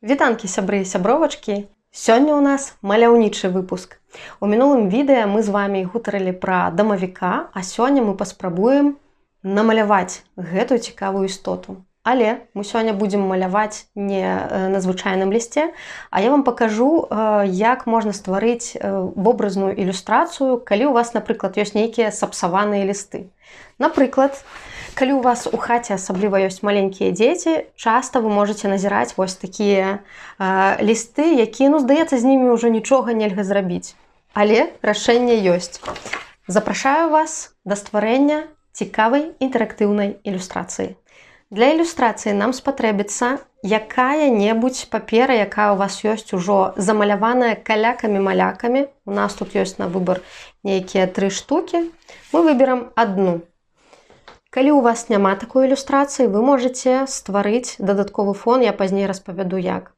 Вітанкі, сябры і сябровачкі! Сёння ў нас маляўнічы выпуск. У мінулым відэа мы з вамі гутарылі пра дамавіка, а сёння мы паспрабуем намаляваць гэтую цікавую істоту. Але мы сёння будзем маляваць не на звычайным лісце, а я вам пакажу, як можна стварыць вобразную ілюстрацыю, калі ў вас, напрыклад, ёсць нейкія сапсаваныя лісты. Напрыклад, калі у вас у хаце асабліва ёсць маленькія дзеці, часта вы можаце назіраць вось такія лісты, якія, здаецца, з імі ўжо нічога нельга зрабіць. Але рашэнне ёсць. Запрашаю вас да стварэння цікавай інтэрактыўнай ілюстрацыі. Для ілюстрацыі нам спатрэбіцца якая-небудзь папера, якая у вас ёсць ужо замаляваная калякамі-малякамі. У нас тут ёсць на выбар нейкія 3 штукі. Мы выберам адну. Калі у вас няма такой ілюстрацыі, вы можаце стварыць дадатковы фон, я пазней распавяду як.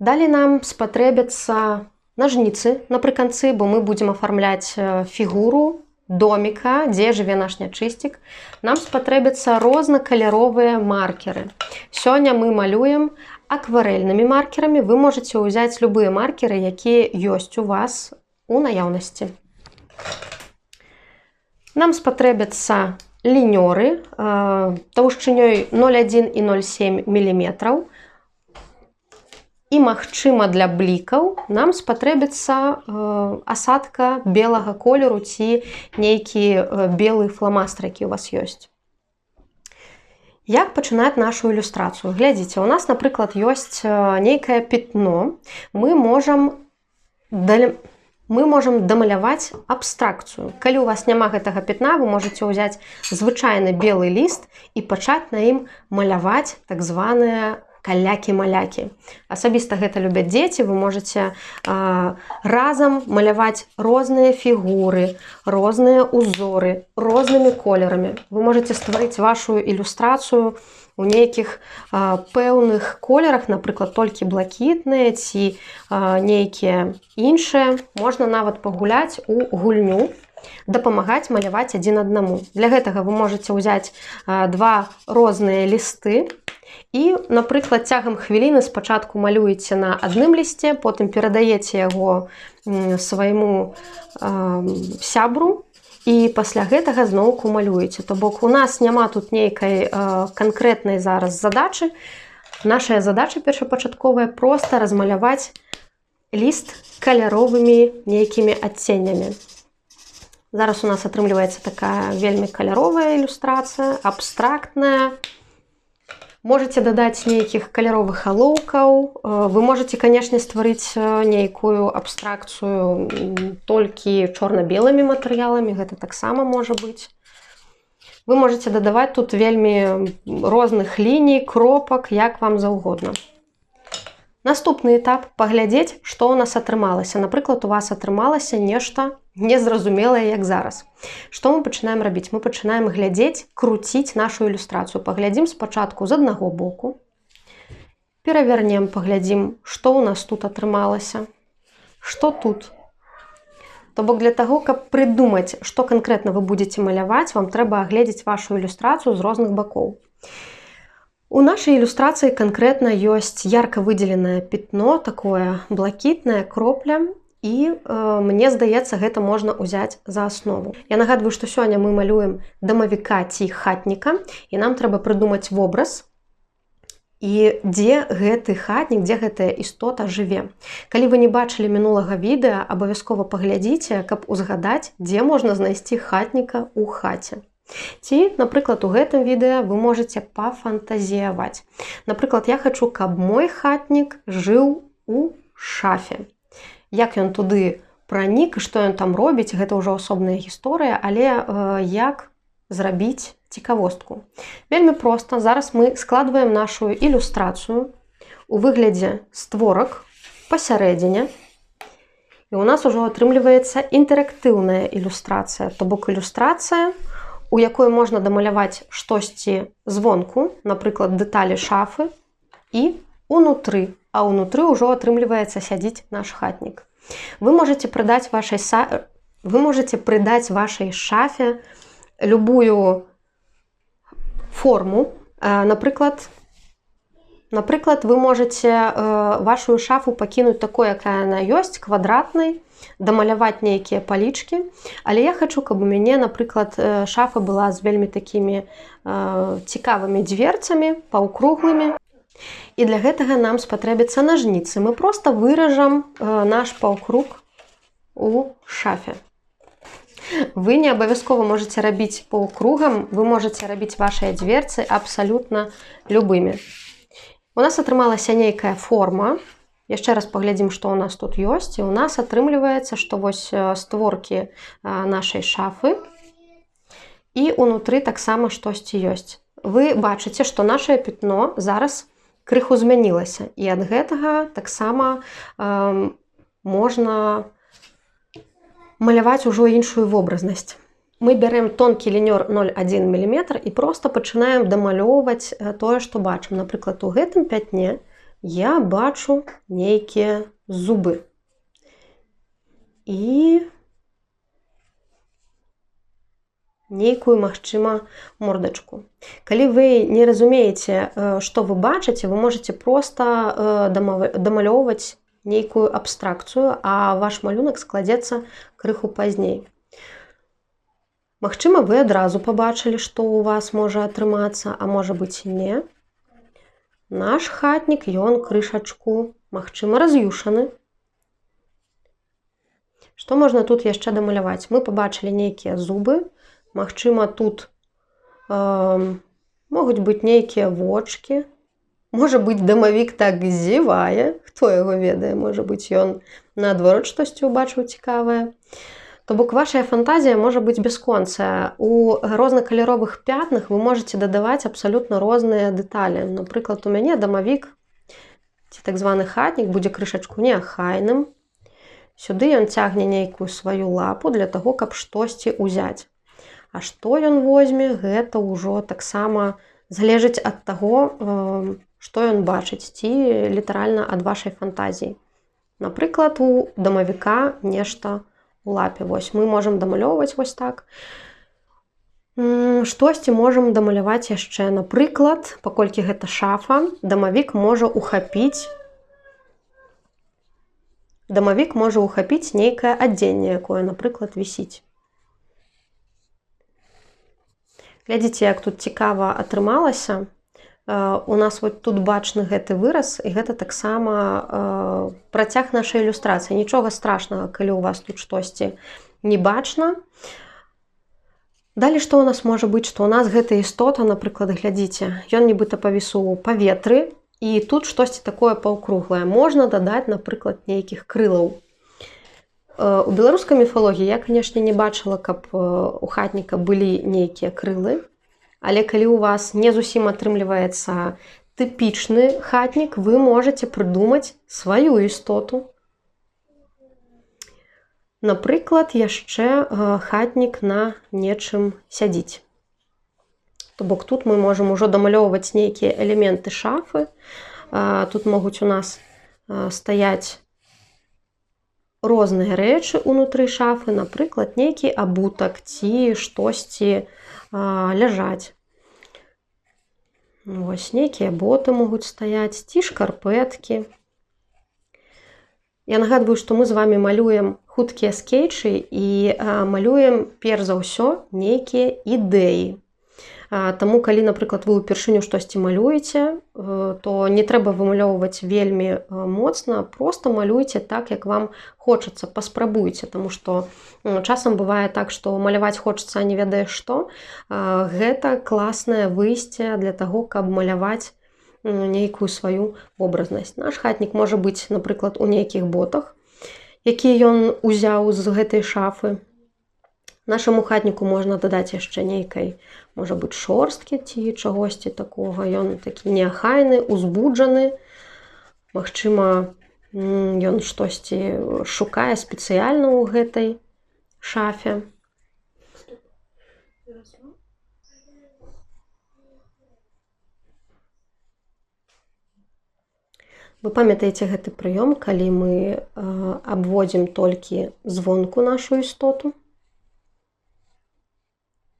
Далей нам спатрэбяцца нажніцы напрыканцы, бо мы будзем афармляць фігуру доміка, дзе жыве наш нячысцік. Нам спатрэбяцца рознакаляровыя маркеры. Сёння мы малюем акварэльнымі маркерамі. Вы можаце ўзяць любыя маркеры, якія ёсць у вас у наяўнасці. Нам спатрэбяцца лінёры таўшчынёй 0,1 і 0,7 мм. І, магчыма, для блікаў нам спатрэбіцца асадка белага колеру ці нейкі белы фламастр, які у вас ёсць. Як пачынаць нашу ілюстрацыю? Глядзіце, у нас, напрыклад, ёсць нейкае пятно. Мы можам дамаляваць абстракцыю. Калі у вас няма гэтага пятна, вы можаце ўзяць звычайны белы ліст і пачаць на ім маляваць так званыя калякі-малякі. Асабіста гэта любяць дзеці. Вы можаце разам маляваць розныя фігуры, розныя узоры, рознымі колерамі. Вы можаце стварыць вашу ілюстрацыю у нейкіх пэўных колерах, напрыклад, толькі блакітныя ці нейкія іншыя. Можна нават пагуляць у гульню, дапамагаць маляваць адзін аднаму. Для гэтага вы можаце ўзяць 2 розныя лісты і, напрыклад, цягам хвіліны спачатку малюеце на адным лісце, потым перадаеце яго свайму сябру, і пасля гэтага зноўку малюеце. То бок у нас няма тут нейкай канкрэтнай зараз задачы. Нашая задача першапачатковая проста размаляваць ліст каляровымі нейкімі адценнямі. Зараз у нас атрымліваецца такая вельмі каляровая ілюстрацыя, абстрактная. Можаце дадаць нейкіх каляровых алоўкаў. Вы можаце, канешне, стварыць нейкую абстракцыю толькі чорна-белымі матэрыяламі. Гэта таксама можа быць. Вы можаце дадаваць тут вельмі розных ліній, кропак, як вам заўгодна. Наступны этап – паглядзець, што ў нас атрымалася. Напрыклад, у вас атрымалася нешта незразумелае, як зараз. Што мы пачынаем рабіць? Мы пачынаем глядзець, круціць нашу ілюстрацыю. Паглядзім спачатку з аднаго боку. Перавярнем, паглядзім, што ў нас тут атрымалася. Што тут? То бок для таго, каб прыдумаць, што канкрэтна вы будзеце маляваць, вам трэба агледзець вашу ілюстрацыю з розных бакоў. У нашай ілюстрацыі канкрэтна ёсць ярка выдзеленае пятно, такое блакітнае, кропля, і мне здаецца, гэта можна ўзяць за аснову. Я нагадваю, што сёння мы малюем дамавіка ці хатніка, і нам трэба прыдумаць вобраз, і дзе гэты хатнік, дзе гэтая істота жыве. Калі вы не бачылі мінулага відэа, абавязкова паглядзіце, каб узгадаць, дзе можна знайсці хатніка ў хаце. Ці, напрыклад, у гэтым відэа вы можаце пафантазіяваць. Напрыклад, я хачу, каб мой хатнік жыў у шафе. Як ён туды пранік і што ён там робіць, гэта ўжо асобная гісторыя, але як зрабіць цікавостку? Вельмі проста. Зараз мы складваем нашу ілюстрацыю у выглядзе створак пасярэдзіне І у нас ужо атрымліваецца інтэрактыўная ілюстрацыя, то бок ілюстрацыя, у якой можна дамаляваць штосьці звонку, напрыклад, дэталі шафы, і унутры, а ўнутры ўжо атрымліваецца сядзіць наш хатнік. Вы можете прыдаць вашай шафе любую форму. Напрыклад, вы можете вашу шафу пакінуць такой, якая яна ёсць, квадратнай, дамаляваць нейкія палічкі, але я хочу, каб у мяне, напрыклад, шафа была з вельмі такімі цікавымі дверцамі, паўкруглымі. І для гэтага нам спатрэбяцца нажніцы. Мы проста выражам наш паўкруг у шафе. Вы не абавязкова можете рабіць паўкругам, вы можете рабіць вашыя дверцы абсалютна любымі. У нас атрымалася нейкая форма. Яшчэ раз паглядзім, што ў нас тут ёсць. І у нас атрымліваецца, што вось створкі нашай шафы і ўнутры таксама штосьці ёсць. Вы бачыце, што нашае пятно зараз крыху змянілася. І ад гэтага таксама можна маляваць ужо іншую вобразнасць. Мы бярем тонкі лінёр 0,1 мм і проста пачынаем дамалёўваць тое, што бачым. Напрыклад, у гэтым пятне я бачу нейкія зубы. І нейкую, магчыма, мордачку. Калі вы не разумееце, што вы бачыце, вы можете проста дамалёўваць нейкую абстракцыю, а ваш малюнак складзецца крыху пазней. Магчыма, вы адразу пабачылі, што ў вас можа атрымацца, а можа быць і не. Наш хатнік, ён крышачку, магчыма, раз'юшаны. Што можна тут яшчэ дамаляваць? Мы пабачылі нейкія зубы. Магчыма, тут могуць быць нейкія вочкі. Можа быць, дамавік так зевае. Хто яго ведае? Можа быць, ён наадварот штосьці ўбачыў цікавае. То бок ваша фантазія можа быць бясконцая. У рознакаляровых пятнах вы можете дадаваць абсалютна розныя дэталі. Напрыклад, у мяне дамавік, ці так званы хатнік, будзе крышачку неахайным. Сюды ён цягне нейкую сваю лапу для таго, каб штосьці ўзяць. А што ён возьме, гэта ўжо таксама залежыць ад таго, што ён бачыць, ці літаральна ад вашай фантазіі. Напрыклад, у дамавіка нешта у лапе. Вось мы можам дамалёўваць вось так. Штосьці можам дамаляваць яшчэ. Напрыклад, паколькі гэта шафа, дамавік можа ухапіць нейкае адзенне, якое, напрыклад, вісіць. Глядзіце, як тут цікава атрымалася. У нас вот тут бачны гэты выраз, і гэта таксама працяг нашай ілюстрацыі. Нічога страшнага, калі у вас тут штосьці не бачна. Далі што у нас можа быць? Што у нас гэта істота, напрыклад, глядзіце, ён нібыта павіс у паветры, і тут штосьці такое паўкруглае. Можна дадаць, напрыклад, нейкіх крылаў. У беларускай міфалогіі я, канешне, не бачыла, каб у хатніка былі нейкія крылы. Але калі у вас не зусім атрымліваецца тыпічны хатнік, вы можете прыдумаць сваю істоту. Напрыклад, яшчэ хатнік на нечым сядзіць. То бок тут мы можам ужо дамалёўваць нейкія элементы шафы. Тут могуць у нас стаяць розныя рэчы ўнутры шафы, напрыклад, нейкі абутак ці штосьці ляжаць. Вось нейкія боты могуць стаяць, ці шкарпэткі. Я нагадваю, што мы з вами малюем хуткія скетчы і малюем, перш за ўсё, нейкія ідэі. Таму, калі, напрыклад, вы ўпершыню штосьці малюеце, то не трэба вымалёўваць вельмі моцна, проста малюйце так, як вам хочацца, паспрабуйце, таму што часам бывае так, што маляваць хочацца не ведаеш што. Гэта класнае выйсце для таго, каб маляваць нейкую сваю вобразнасць. Наш хатнік можа быць, напрыклад, у нейкіх ботах, якія ён узяў з гэтай шафы. Нашаму хатніку можна дадаць яшчэ нейкай, можа быць, шорсткі ці чагосьці такога. Ён такі неахайны, узбуджаны. Магчыма, Ён штосьці шукае спецыяльна ў гэтай шафе. Вы памятаеце гэты прыём, калі мы абводзім толькі звонку нашу істоту.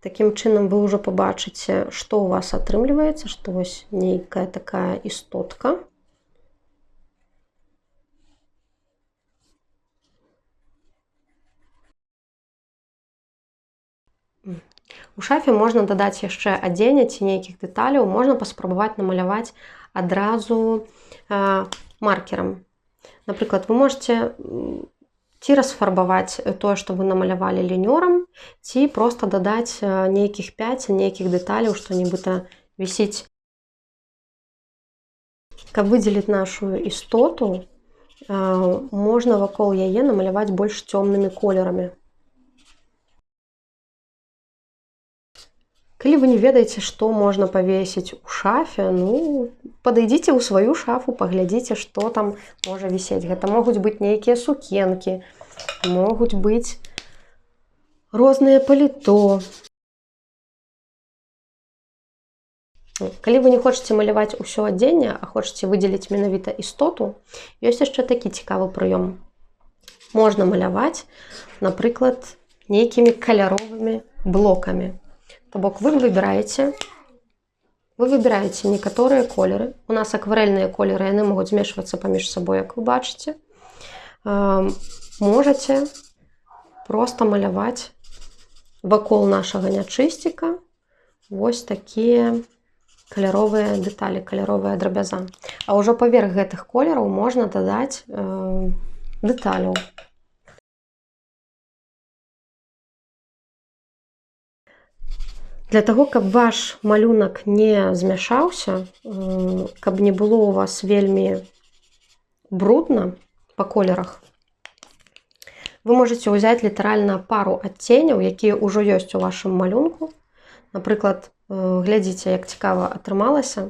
Такім чынам вы ўжо пабачыце, што ў вас атрымліваецца, што вось нейкая такая істотка. У шафе можна дадаць яшчэ адзення ці нейкіх дэталяў, можна паспрабаваць намаляваць адразу маркерам. Напрыклад, вы можаце ці расфарбаваць тое, што вы намалявалі лінёрам, ці проста дадаць нейкіх пяцень, нейкіх дэталяў, што нібыта вісіць. Каб выдзеліць нашу істоту, можна вакол яе намаляваць больш цёмнымі колерамі. Калі вы не ведаеце, што можна павесіць у шафе, падыдзіце ў сваю шафу, паглядзіце, што там можа вісець. Гэта могуць быць нейкія сукенкі, могуць быць розныя паліто. Калі вы не хочаце маляваць усё адзенне, а хочаце выдзеліць менавіта істоту, ёсць яшчэ такі цікавы прыём. Можна маляваць, напрыклад, нейкімі каляровымі блокамі. То бок вы выбіраеце некаторыя колеры. У нас акварэльныя колеры, яны могуць змешвацца паміж сабой, як вы бачыце. Можаце проста маляваць вакол нашага нячысціка вось такія каляровыя дэталі, каляровая драбяза. А ўжо паверх гэтых колераў можна дадаць дэталяў. Для таго, каб ваш малюнак не змяшаўся, каб не было ў вас вельмі брудна па колерах, вы можаце ўзяць літаральна пару адценняў, якія ўжо ёсць у вашым малюнку. Напрыклад, глядзіце, як цікава атрымалася.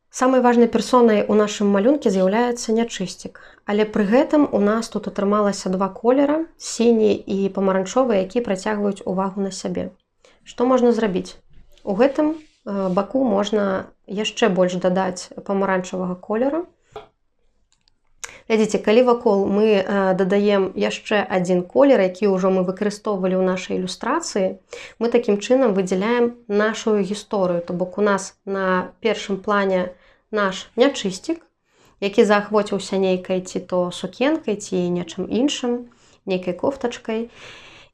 Самай важнай персонай у нашым малюнку з'яўляецца нячысцік. Але пры гэтым у нас тут атрымалася два колера, сіні і памаранчовы, якія прыцягваюць увагу на сябе. Што можна зрабіць? У гэтым баку можна яшчэ больш дадаць памаранчавага колера. Глядзіце, калі вакол мы дадаем яшчэ адзін колер, які ўжо мы выкарыстоўвалі ў нашай ілюстрацыі, мы такім чынам выдзяляем нашу гісторыю. То бок у нас на першым плане наш нячысцік, які заахвоціўся нейкай ці то сукенкай, ці нечым іншым, нейкай кофтачкай.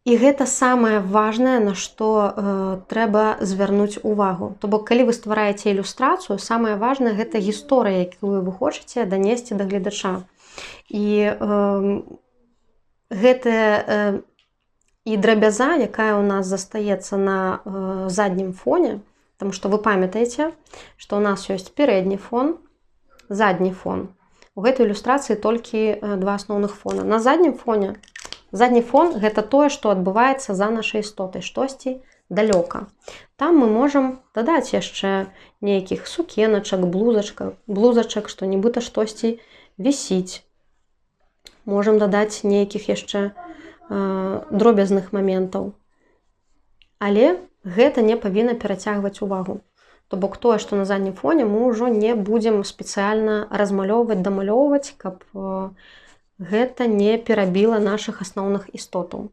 І гэта самае важнае, на што трэба звярнуць увагу. То бок, калі вы ствараеце ілюстрацыю, самае важнае гэта гісторыя, якую вы хочаце данесці да гледача. І гэтая і драбяза, якая ў нас застаецца на заднім фоне, таму што вы памятаеце, што ў нас ёсць пярэдні фон, задні фон. У гэтай ілюстрацыі толькі два асноўных фона. На заднім фоне задні фон – гэта тое, што адбываецца за нашай істотай, штосьці далёка. Там мы можам дадаць яшчэ нейкіх сукеначак, блузачак, што нібыта штосьці вісіць. Можам дадаць нейкіх яшчэ дробязных моментаў. Але гэта не павінна перацягваць увагу. То бок тое, што на заднім фоне, мы ўжо не будзем спецыяльна размалёўваць, дамалёўваць, каб гэта не перабіла нашых асноўных істотаў.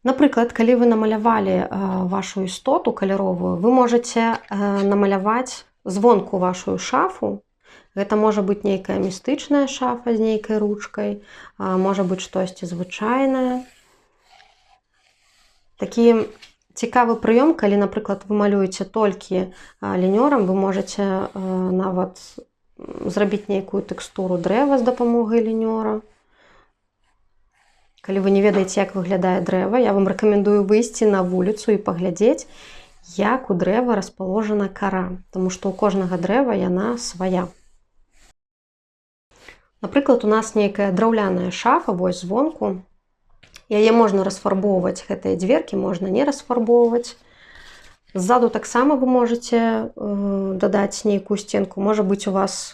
Напрыклад, калі вы намалявалі вашу істоту каляровую, вы можаце намаляваць звонку вашу шафу. Гэта можа быць нейкая містычная шафа з нейкай ручкай, можа быць штосьці звычайнае. Такі цікавы прыём, калі, напрыклад, вы малюеце толькі лінёрам, вы можаце нават зрабіць нейкую тэкстуру дрэва з дапамогай лінёра. Калі вы не ведаеце, як выглядае дрэва, я вам рэкамендую выйсці на вуліцу і паглядзець, як у дрэва распаложана кара, таму што ў кожнага дрэва яна свая. Напрыклад, у нас нейкая драўляная шафа, вось звонку. Яе можна расфарбоўваць, гэтыя дзверкі можна не расфарбоўваць. Ззаду таксама вы можаце дадаць нейкую сценку. Можа быць, у вас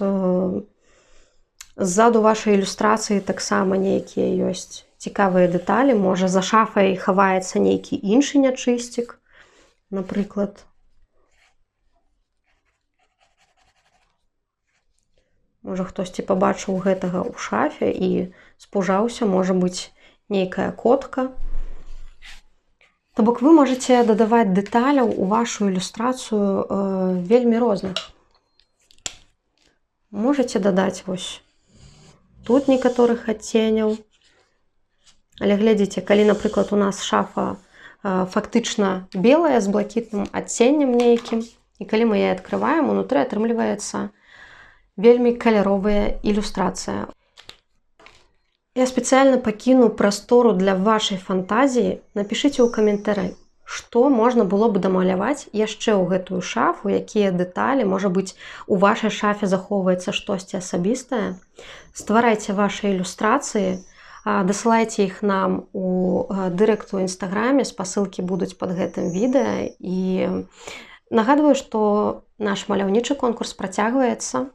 Ззаду вашай ілюстрацыі таксама нейкія ёсць цікавыя дэталі. Можа, за шафай хаваецца нейкі іншы нячысцік, напрыклад. Можа, хтосьці пабачыў гэтага ў шафе і спужаўся, можа быць, нейкая котка. То бок вы можаце дадаваць дэталяў у вашу ілюстрацыю вельмі розных. Можаце дадаць вось тут некаторых адценяў. Але глядзіце, калі, напрыклад, у нас шафа фактычна белая з блакітным адценнем нейкім, і калі мы яе адкрываем, унутры атрымліваецца вельмі каляровая ілюстрацыя. Я спецыяльна пакіну прастору для вашай фантазіі. Напішыце ў каментары, што можна было б дамаляваць яшчэ ў гэтую шафу, якія дэталі, можа быць, у вашай шафе захоўваецца штосьці асабістае. Стварайце вашы ілюстрацыі, дасылайце іх нам у дырэкт у інстаграме, спасылкі будуць пад гэтым відэа. І нагадваю, што наш маляўнічы конкурс працягваецца.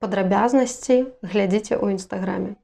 Падрабязнасці глядзіце ў інстаграме.